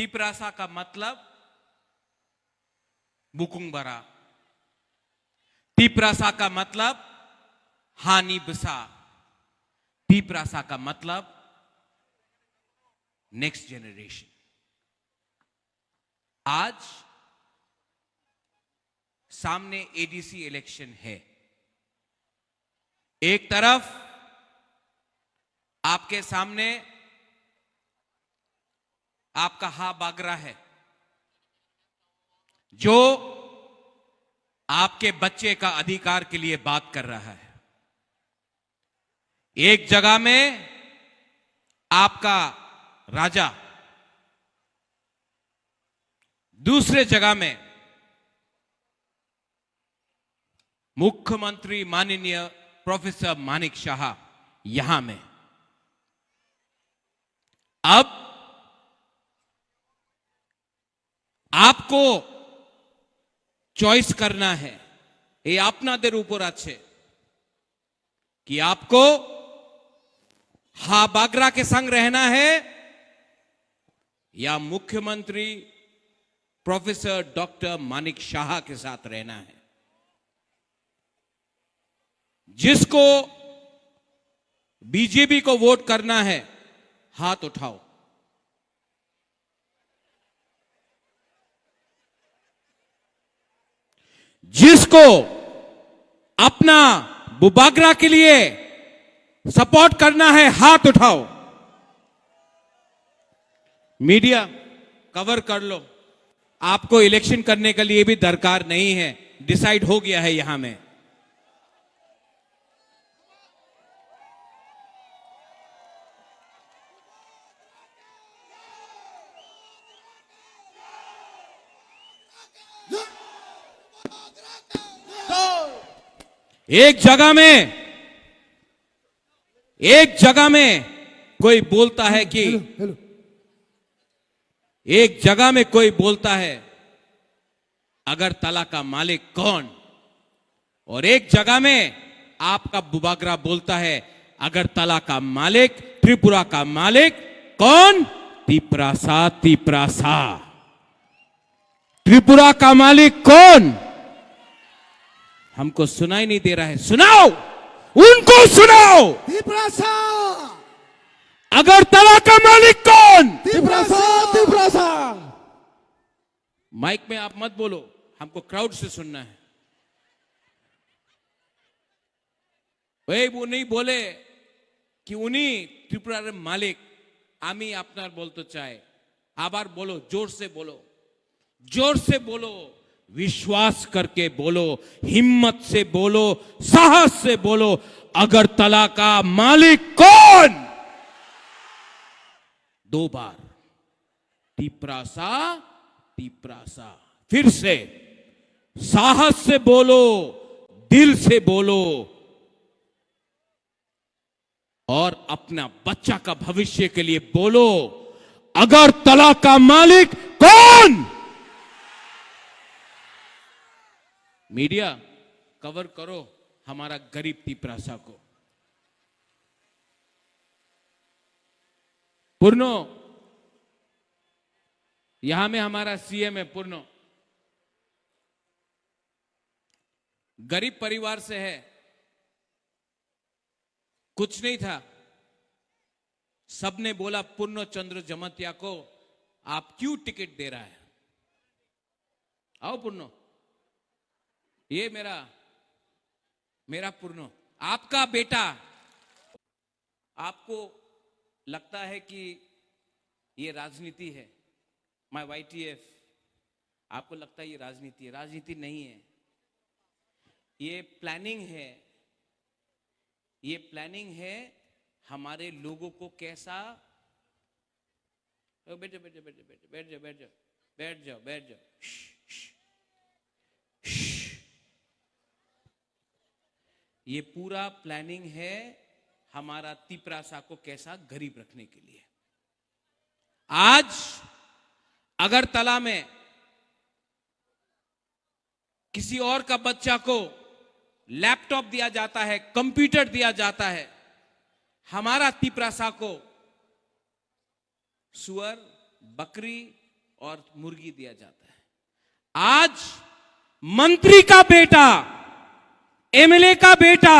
तिपरासा का मतलब बुकुंग-बरा। तिपरासा का मतलब हानि बसा। तिपरासा का मतलब नेक्स्ट जनरेशन। आज सामने एडीसी इलेक्शन है। एक तरफ आपके सामने आपका हा बागरा है, जो आपके बच्चे का अधिकार के लिए बात कर रहा है। एक जगह में आपका राजा, दूसरे जगह में मुख्यमंत्री माननीय प्रोफेसर मानिक शाह यहां में। अब आपको चॉइस करना है, ये आपनादेर ऊपर आछे कि आपको हा बागरा के संग रहना है या मुख्यमंत्री प्रोफेसर डॉक्टर मानिक शाह के साथ रहना है। जिसको बीजेपी को वोट करना है हाथ उठाओ। जिसको अपना बुबागरा के लिए सपोर्ट करना है हाथ उठाओ। मीडिया कवर कर लो। आपको इलेक्शन करने के लिए भी दरकार नहीं है, डिसाइड हो गया है यहां में। एक जगह में कोई बोलता है कि एक जगह में कोई बोलता है अगरतला का मालिक कौन, और एक जगह में आपका बुबागरा बोलता है अगरतला का मालिक, त्रिपुरा का मालिक कौन? तिपरासा। तिपरासा। त्रिपुरा का मालिक कौन? हमको सुनाई नहीं दे रहा है, सुनाओ, उनको सुनाओ। तिपरासा। अगरतला का मालिक कौन? तिपरासा। तिपरासा। माइक में आप मत बोलो, हमको क्राउड से सुनना है। भाई वो नहीं बोले कि उन्हीं त्रिपुरा मालिक आमी आपनार बोलते चाहे। आबार बोलो, जोर से बोलो, जोर से बोलो, विश्वास करके बोलो, हिम्मत से बोलो, साहस से बोलो। अगरतला का मालिक कौन? दो बार। तिपरासा। तिपरासा। फिर से साहस से बोलो, दिल से बोलो, और अपना बच्चा का भविष्य के लिए बोलो। अगरतला का मालिक कौन? मीडिया कवर करो हमारा गरीब तिपरासा को। पूर्णो, यहां में हमारा सीएम है पूर्णो, गरीब परिवार से है, कुछ नहीं था। सबने बोला पूर्णो चंद्र जमतिया को आप क्यों टिकट दे रहा है? आओ पूर्णो, ये मेरा पूर्णो, आपका बेटा। आपको लगता है कि ये राजनीति है, माय YTF, आपको लगता है ये राजनीति है। राजनीति नहीं है, ये प्लानिंग है। ये प्लानिंग है हमारे लोगों को कैसा। बैठ जाओ बैठ जाओ बैठ जाओ बैठ जाओ बैठ जाओ बैठ जाओ बैठ जाओ। ये पूरा प्लानिंग है हमारा तिपरासा को कैसा गरीब रखने के लिए। आज अगरतला में किसी और का बच्चा को लैपटॉप दिया जाता है, कंप्यूटर दिया जाता है, हमारा तिपरासा को सुअर, बकरी, और मुर्गी दिया जाता है। आज मंत्री का बेटा, एमएलए का बेटा,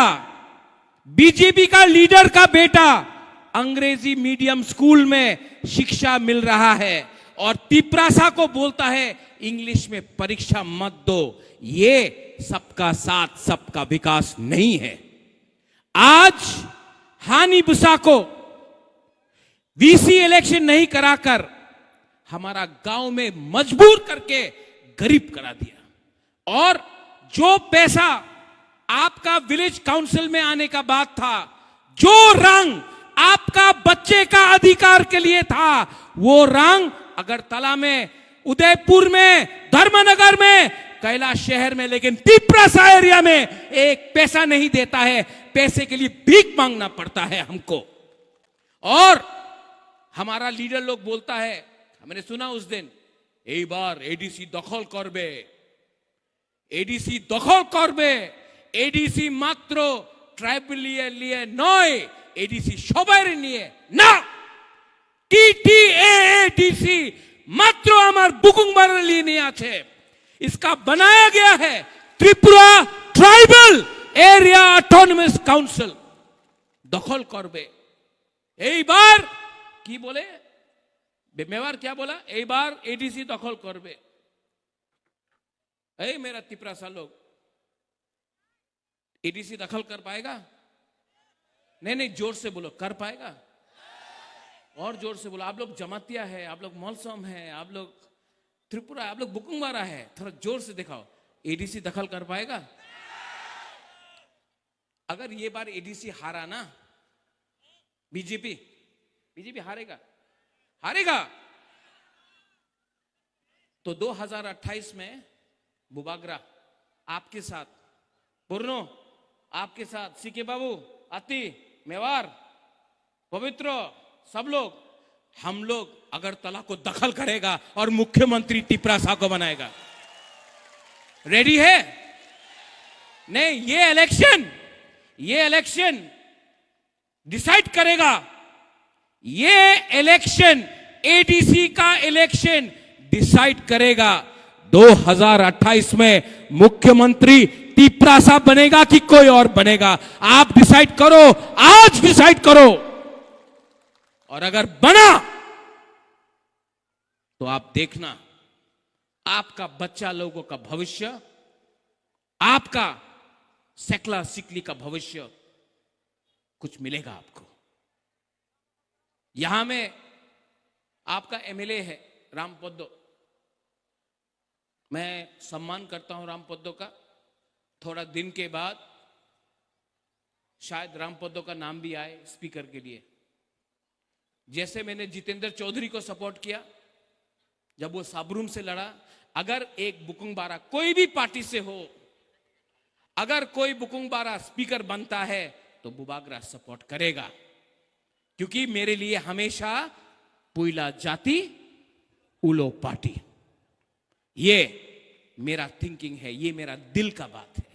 बीजेपी का लीडर का बेटा अंग्रेजी मीडियम स्कूल में शिक्षा मिल रहा है और तिपरासा को बोलता है इंग्लिश में परीक्षा मत दो। ये सबका साथ सबका विकास नहीं है। आज हानिबुसा को वीसी इलेक्शन नहीं कराकर हमारा गांव में मजबूर करके गरीब करा दिया और जो पैसा आपका विलेज काउंसिल में आने का बात था, जो रंग आपका बच्चे का अधिकार के लिए था, वो रंग अगरतला में, उदयपुर में, धर्मनगर में, कैलाश शहर में, लेकिन तिपरासा एरिया में एक पैसा नहीं देता है। पैसे के लिए भीख मांगना पड़ता है हमको। और हमारा लीडर लोग बोलता है, हमने सुना उस दिन, এই বার এডিসি দখল করবে, এডিসি দখল করবে, এডিসি মাত্র ট্রাইবেলিয়ে নিয়ে নয়, এডিসি সবার নিয়ে না, টিটিএডিসি মাত্র আমার বুকুংবারের लिए नहीं আছে। इसका बनाया गया है Tripura tribal area autonomous council दखल करबे। এই বার কি বলে मेवार क्या बोला, एक बार एडीसी दखल करबे। ऐ मेरा तिपरासा लोग, एडीसी दखल कर पाएगा? नहीं नहीं, जोर से बोलो, कर पाएगा? और जोर से बोलो। आप लोग जमातिया है, आप लोग मौलसम है, आप लोग त्रिपुरा, आप लोग बुकुंगवारा है, थोड़ा जोर से दिखाओ। एडीसी दखल कर पाएगा? अगर ये बार एडीसी हारा ना, बीजेपी हारेगा, हारेगा तो 2028 में बुबागरा आपके साथ, पूर्णो आपके साथ, सीके बाबू, अति, मेवार, पवित्र, सब लोग, हम लोग अगरतला को दखल करेगा और मुख्यमंत्री तिपरासा को बनाएगा। रेडी है? नहीं, ये इलेक्शन डिसाइड करेगा। ये इलेक्शन, एडीसी का इलेक्शन डिसाइड करेगा 2028 में मुख्यमंत्री तिपरासा बनेगा कि कोई और बनेगा। आप डिसाइड करो, आज डिसाइड करो। और अगर बना तो आप देखना, आपका बच्चा लोगों का भविष्य, आपका सेकला सिकली का भविष्य कुछ मिलेगा आपको। यहां में आपका एमएलए है रामपद्दो, मैं सम्मान करता हूं रामपद्दो का। थोड़ा दिन के बाद शायद रामपद्दो का नाम भी आए स्पीकर के लिए। जैसे मैंने जितेंद्र चौधरी को सपोर्ट किया जब वो साबरूम से लड़ा। अगर एक बुकुंगबारा कोई भी पार्टी से हो, अगर कोई बुकुंगबारा स्पीकर बनता है तो बुबागरा सपोर्ट करेगा, क्योंकि मेरे लिए हमेशा पुइला जाति उलो पार्टी, ये मेरा थिंकिंग है, ये मेरा दिल का बात है।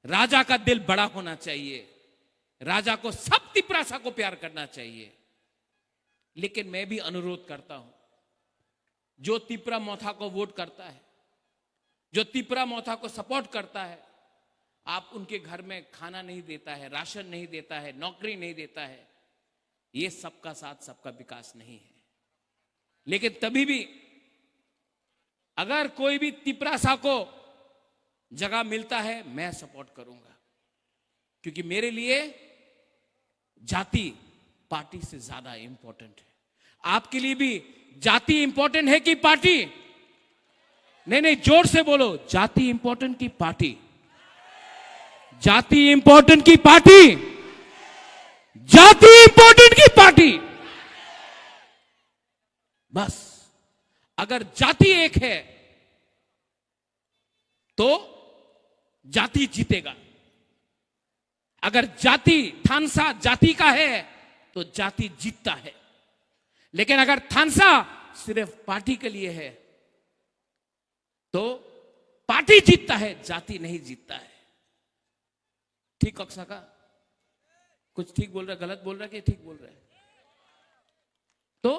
राजा का दिल बड़ा होना चाहिए, राजा को सब तिपरासा को प्यार करना चाहिए। लेकिन मैं भी अनुरोध करता हूं, जो तिपरा मोथा को वोट करता है, जो तिपरा मोथा को सपोर्ट करता है, आप उनके घर में खाना नहीं देता है, राशन नहीं देता है, नौकरी नहीं देता है, ये सबका साथ सबका विकास नहीं है। लेकिन तभी भी अगर कोई भी तिपरासा को जगह मिलता है, मैं सपोर्ट करूंगा, क्योंकि मेरे लिए जाति पार्टी से ज्यादा इंपॉर्टेंट है। आपके लिए भी जाति इंपॉर्टेंट है कि पार्टी? नहीं, जोर से बोलो, जाति इंपॉर्टेंट की पार्टी? जाति इंपॉर्टेंट की पार्टी? जाति इंपॉर्टेंट की पार्टी? बस अगर जाति एक है तो जाति जीतेगा। अगर जाति थानसा जाति का है तो जाति जीतता है। लेकिन अगर थानसा सिर्फ पार्टी के लिए है तो पार्टी जीतता है, जाति नहीं जीतता है। ठीक कक्षा का कुछ ठीक बोल रहा, गलत बोल रहा कि ठीक बोल रहा है? तो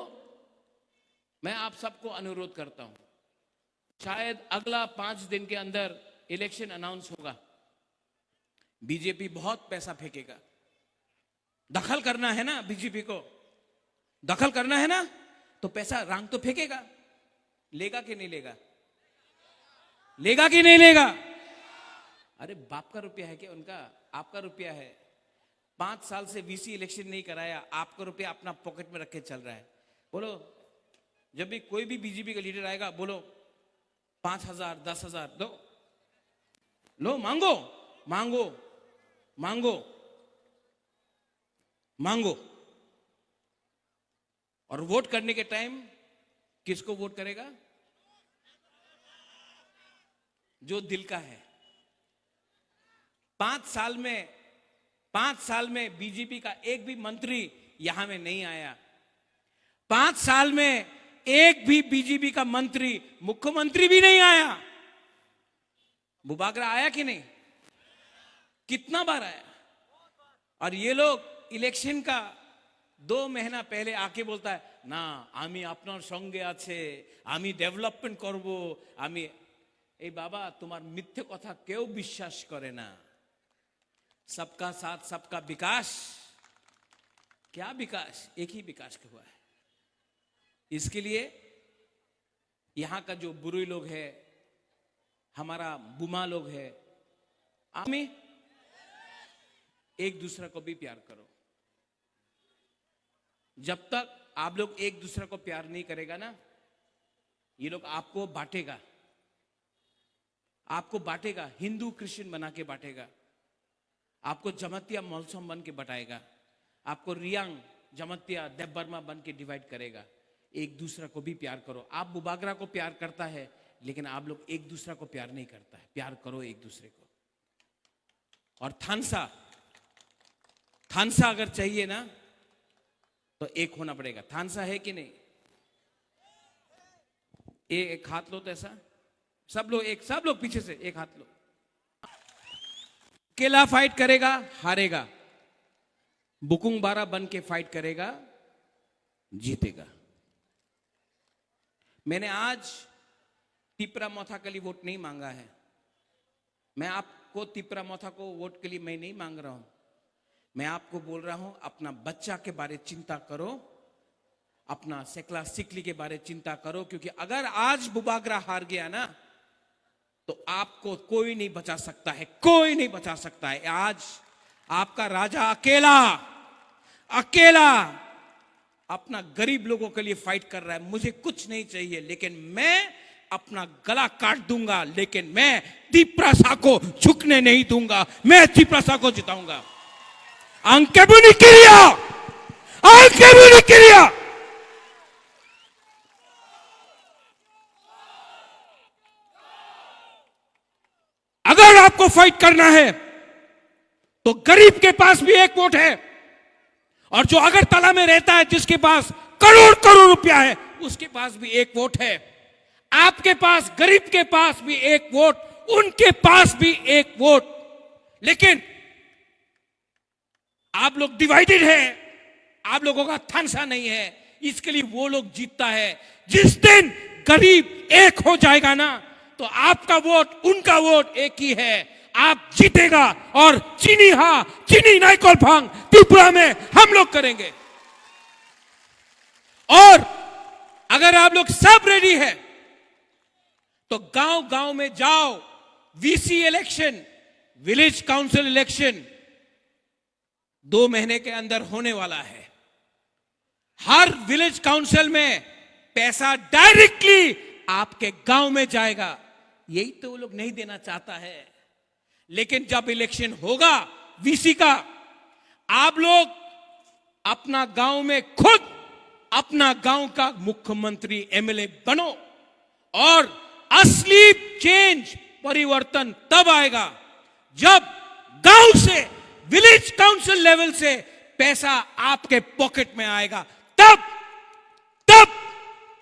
मैं आप सबको अनुरोध करता हूं, शायद अगला 5 दिन के अंदर इलेक्शन अनाउंस होगा। बीजेपी बहुत पैसा फेंकेगा। दखल करना है ना, बीजेपी को दखल करना है ना, तो पैसा रंग तो फेंकेगा। लेगा कि नहीं लेगा? लेगा कि नहीं लेगा? अरे बाप का रुपया है क्या उनका? आपका रुपया है। 5 साल से वीसी इलेक्शन नहीं कराया, आपका रुपया अपना पॉकेट में रख के चल रहा है। बोलो, जब भी कोई भी बीजेपी का लीडर आएगा, बोलो 5,000 10,000 दो, लो, मांगो मांगो मांगो मांगो। और वोट करने के टाइम किसको वोट करेगा? जो दिल का है। 5 साल में बीजेपी का एक भी मंत्री यहां में नहीं आया। 5 साल में एक भी बीजेपी का मंत्री, मुख्यमंत्री भी नहीं आया। बुबागरा आया कि नहीं? कितना बार आया? और ये लोग इलेक्शन का 2 महीना पहले आके बोलता है ना, आमी आपनार संगे आछे, आमी डेवलपमेंट करबो, आमी। ए बाबा, तुम्हार मिथ्ये कथा केउ विश्वास करे ना। सबका साथ सबका विकास, क्या विकास? एक ही विकास हुआ है। इसके लिए यहां का जो बुरे लोग है, हमारा बुमा लोग है, आमी एक दूसरे को भी प्यार करो। जब तक आप लोग एक दूसरे को प्यार नहीं करेगा ना, ये लोग आपको बांटेगा, आपको बांटेगा, हिंदू क्रिश्चियन बना के बांटेगा, आपको जमतिया मौसम बन के बटाएगा, आपको रियांग जमतिया देवबर्मा बन के डिवाइड करेगा। एक दूसरे को भी प्यार करो। आप बुबागरा को प्यार करता है, लेकिन आप लोग एक दूसरे को प्यार नहीं करता है। प्यार करो एक दूसरे को। और थानसा अगर चाहिए ना, तो एक होना पड़ेगा। थानसा है कि नहीं? एक हाथ लो तो ऐसा, सब लोग पीछे से एक हाथ लो। अकेला फाइट करेगा, हारेगा। बुकुंग बारा बन के फाइट करेगा, जीतेगा। मैंने आज तिपरा मोथा के लिए वोट नहीं मांगा है। मैं आपको तिपरा मोथा को वोट के लिए मैं नहीं मांग रहा हूं। मैं आपको बोल रहा हूं, अपना बच्चा के बारे चिंता करो, अपना सेकला सिकली के बारे चिंता करो। क्योंकि अगर आज बुबागरा हार गया ना, तो आपको कोई नहीं बचा सकता है, कोई नहीं बचा सकता है। आज आपका राजा अकेला अपना गरीब लोगों के लिए फाइट कर रहा है। मुझे कुछ नहीं चाहिए, लेकिन मैं अपना गला काट दूंगा, लेकिन मैं तिपरासा को झुकने नहीं दूंगा। मैं तिपरासा को जिताऊंगा। अंकेबुनी किरिया। अगर आपको फाइट करना है, तो गरीब के पास भी एक वोट है, और जो अगरतला में रहता है, जिसके पास करोड़ रुपया है, उसके पास भी एक वोट है। आपके पास, गरीब के पास भी एक वोट, उनके पास भी एक वोट। लेकिन आप लोग डिवाइडेड है, आप लोगों का थानसा नहीं है। इसके लिए वो लोग जीतता है। जिस दिन गरीब एक हो जाएगा ना, तो आपका वोट, उनका वोट एक ही है। आप जीतेगा। और चीनी नाइकोल भांग त्रिपुरा में हम लोग करेंगे। और अगर आप लोग सब रेडी है, तो गांव में जाओ। VC election, village council election 2 महीने के अंदर होने वाला है। हर विलेज काउंसिल में पैसा डायरेक्टली आपके गांव में जाएगा। यही तो वो लोग नहीं देना चाहता है। लेकिन जब इलेक्शन होगा वीसी का, आप लोग अपना गांव में खुद अपना गांव का मुख्यमंत्री, एमएलए बनो। और असली चेंज, परिवर्तन तब आएगा जब गांव से, विलेज काउंसिल लेवल से पैसा आपके पॉकेट में आएगा। तब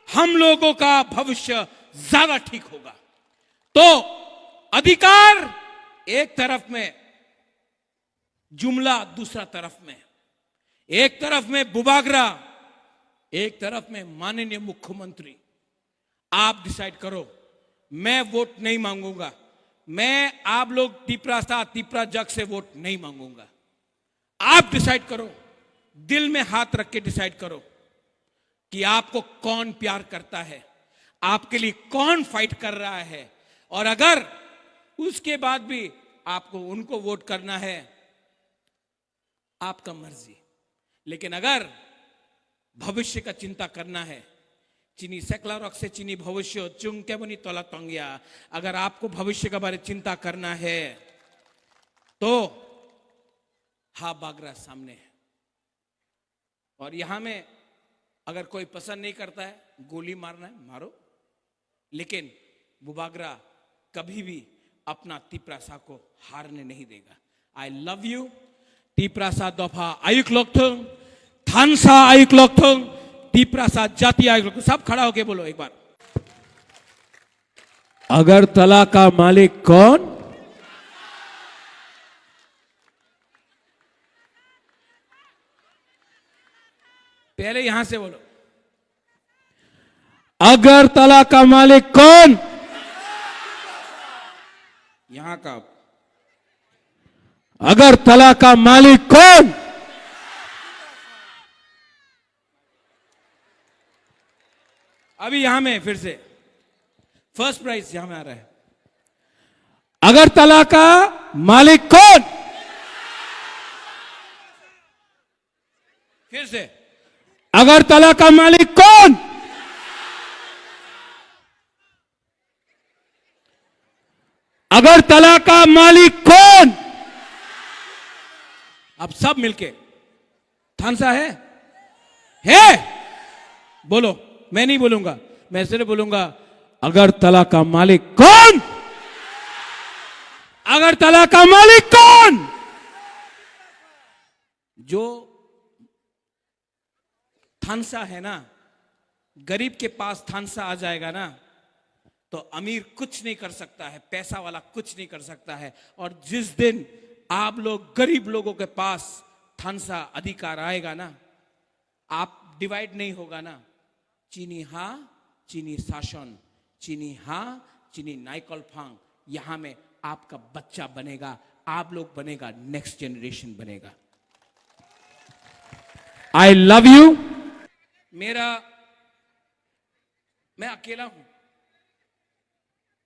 हम लोगों का भविष्य ज्यादा ठीक होगा। तो अधिकार एक तरफ में, जुमला दूसरा तरफ में। एक तरफ में बुबागरा, एक तरफ में माननीय मुख्यमंत्री, आप डिसाइड करो, मैं वोट नहीं मांगूंगा, मैं आप लोग तिपरा जग से वोट नहीं मांगूंगा। आप डिसाइड करो, दिल में हाथ रख के डिसाइड करो कि आपको कौन प्यार करता है, आपके लिए कौन फाइट कर रहा है। और अगर उसके बाद भी आपको उनको वोट करना है, आपका मर्जी। लेकिन अगर भविष्य का चिंता करना है, चीनी सेकला रॉक से चीनी भविष्य चुंग के बनी तोला तोंगिया, अगर आपको भविष्य के बारे में चिंता करना है तो हा बागरा सामने है। और यहां में अगर कोई पसंद नहीं करता है, गोली मारना है मारो, लेकिन बुबागरा कभी भी अपना तिपरासा को हारने नहीं देगा। I love you. तिपरासा दफा आयुक लोकथुंग, थानसा आयुक लोकथुंग, तिपरासा जाति आयुक लोकथुंग। सब खड़ा होके बोलो एक बार। अगरतला का मालिक कौन? पहले यहां से बोलो। अगरतला का मालिक कौन? यहां का। अगरतला का मालिक कौन? अभी यहां में फिर से फर्स्ट प्राइज यहां में आ रहा है। अगरतला का मालिक कौन? फिर से अगरतला का मालिक कौन? अगरतला का मालिक कौन? अब सब मिलके। थानसा है बोलो। मैं नहीं बोलूंगा, मैं सिर्फ बोलूंगा अगरतला का मालिक कौन? अगरतला का मालिक कौन? जो थानसा है ना, गरीब के पास थानसा आ जाएगा ना तो अमीर कुछ नहीं कर सकता है, पैसा वाला कुछ नहीं कर सकता है। और जिस दिन आप लोग गरीब लोगों के पास थानसा अधिकार आएगा ना, आप डिवाइड नहीं होगा ना, चीनी हा चीनी शासन, चीनी हा चीनी नाइकल फांग, यहां में आपका बच्चा बनेगा, आप लोग बनेगा, नेक्स्ट जनरेशन बनेगा। I love you. मैं अकेला हूं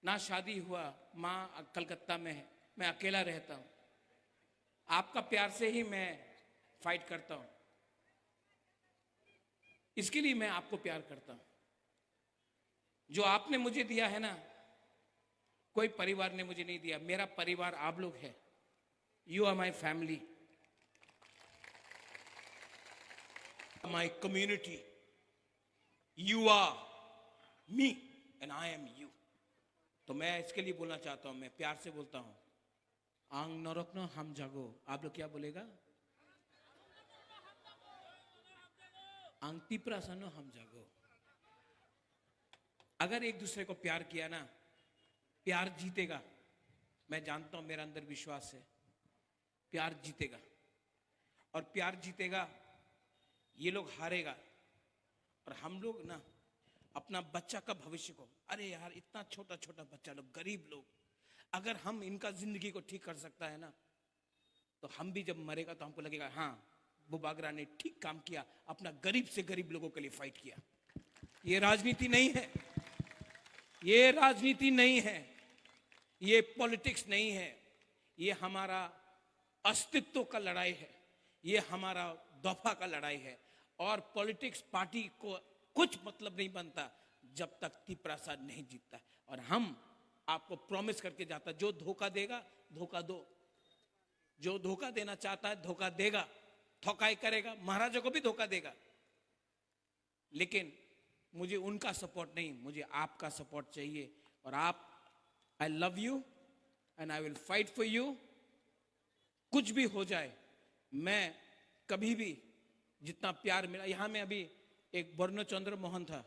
ना, शादी हुआ, मां कलकत्ता में है, मैं अकेला रहता हूं। आपका प्यार से ही मैं फाइट करता हूं, इसके लिए मैं आपको प्यार करता हूं। जो आपने मुझे दिया है ना, कोई परिवार ने मुझे नहीं दिया। मेरा परिवार आप लोग है। You are my family, my community. You are me and I am you. तो मैं इसके लिए बोलना चाहता हूं, मैं प्यार से बोलता हूं, आंग नरकनो हम जागो। आप लोग क्या बोलेगा? आंग तिपरासनो हम जागो। अगर एक दूसरे को प्यार किया ना, प्यार जीतेगा। मैं जानता हूं, मेरा अंदर विश्वास है, प्यार जीतेगा। और प्यार जीतेगा, ये लोग हारेगा। और हम लोग ना अपना बच्चा का भविष्य को, अरे यार इतना छोटा छोटा बच्चा लोग, गरीब लोग, अगर हम इनका जिंदगी को ठीक कर सकता है ना, तो हम भी जब मरेगा तो हमको लगेगा हाँ बुबागरा ने ठीक काम किया, अपना गरीब से गरीब लोगों के लिए फाइट किया। ये राजनीति नहीं है, ये राजनीति नहीं है, ये पॉलिटिक्स नहीं है, ये हमारा अस्तित्व का लड़ाई है, ये हमारा दफा का लड़ाई है। और पॉलिटिक्स पार्टी को कुछ मतलब नहीं बनता जब तक तिपरासा नहीं जीतता। और हम आपको प्रॉमिस करके जाता, जो धोखा देगा धोखा दो, जो धोखा देना चाहता है धोखा देगा, ठोकाई करेगा, महाराजा को भी धोखा देगा। लेकिन मुझे उनका सपोर्ट नहीं, मुझे आपका सपोर्ट चाहिए। और आप, I love you and I will fight for you. कुछ भी हो जाए, मैं कभी भी जितना प्यार मिला, यहां में अभी एक बर्नो चंद्र मोहन था,